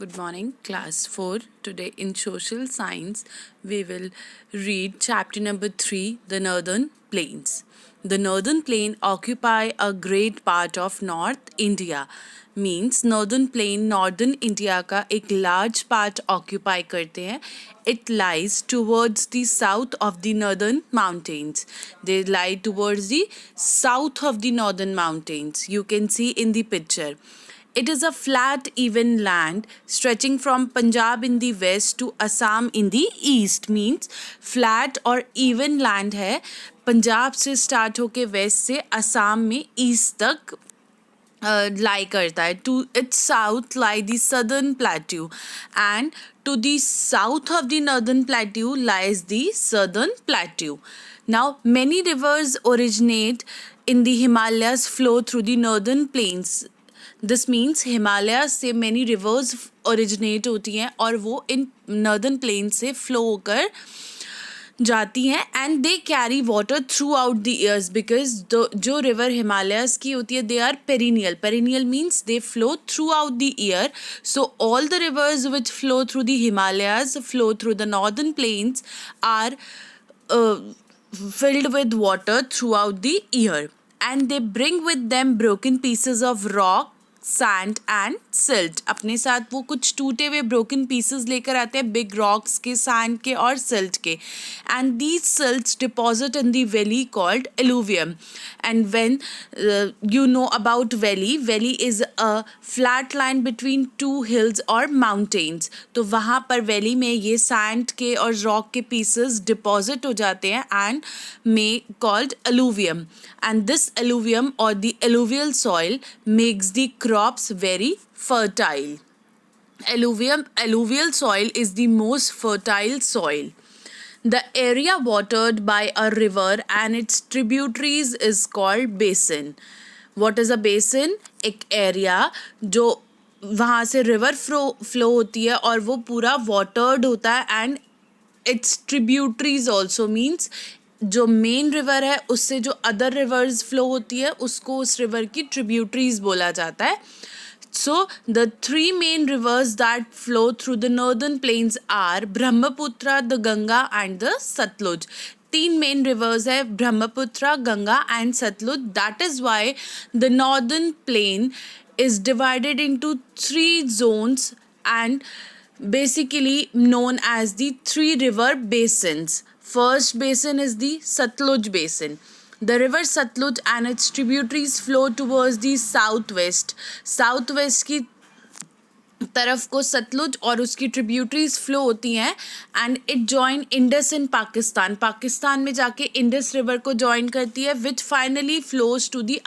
Good morning, class 4. Today in social science, we will read chapter number 3, the Northern Plains. The Northern Plain occupy a great part of North India. Means Northern Plain Northern India का एक large part occupy करते हैं. It lies towards the south of the northern mountains. They lie towards the south of the northern mountains. You can see in the picture. It is a flat, even land stretching from Punjab in the west to Assam in the east. Means flat और even land है. पंजाब से start होके waste से असम में east तक lie करता है. To its south lie the southern plateau and to the south of the northern plateau lies the southern plateau. Now, many rivers originate in the Himalayas, flow through the northern plains. This means Himalayas से many rivers originate होती हैं और वो इन northern plains से flow होकर जाती हैं and they carry water throughout the years because जो river Himalayas की होती है they are perennial means they flow throughout the year. So all the rivers which flow through the Himalayas flow through the northern plains are filled with water throughout the year and they bring with them broken pieces of rock, sand and silt. अपने साथ वो कुछ टूटे हुए broken pieces लेकर आते हैं big rocks के, सैंड के और सिल्ट के. And these silts deposit in the valley called alluvium. And when you know about valley is a flat line between two hills और माउंटेन्स. तो वहाँ पर वैली में ये सैंड के और रॉक के पीसेस डिपॉजिट हो जाते हैं and may called alluvium. And this alluvium और the alluvial soil makes the crops very fertile. Alluvial soil is the most fertile soil. The area watered by a river and its tributaries is called basin. What is a basin? एक area जो वहाँ से river flow होती है और वो पूरा watered होता है and its tributaries also means जो मेन रिवर है उससे जो अदर रिवर्स फ्लो होती है उसको उस रिवर की ट्रिब्यूटरीज बोला जाता है. So the three main rivers that flow through the northern plains are Brahmaputra, the Ganga and the Sutlej. तीन मेन रिवर्स है Brahmaputra, Ganga and Sutlej. That is why the northern plain is divided into 3 zones and basically known as the 3 river basins. First basin is the Satluj basin. The river Satluj and its tributaries flow towards the southwest. Southwest की तरफ को सतलुज और उसकी tributaries flow होती हैं and it join Indus इन पाकिस्तान. पाकिस्तान में जाके Indus river को जॉइन करती है विच फाइनली फ्लोज टू द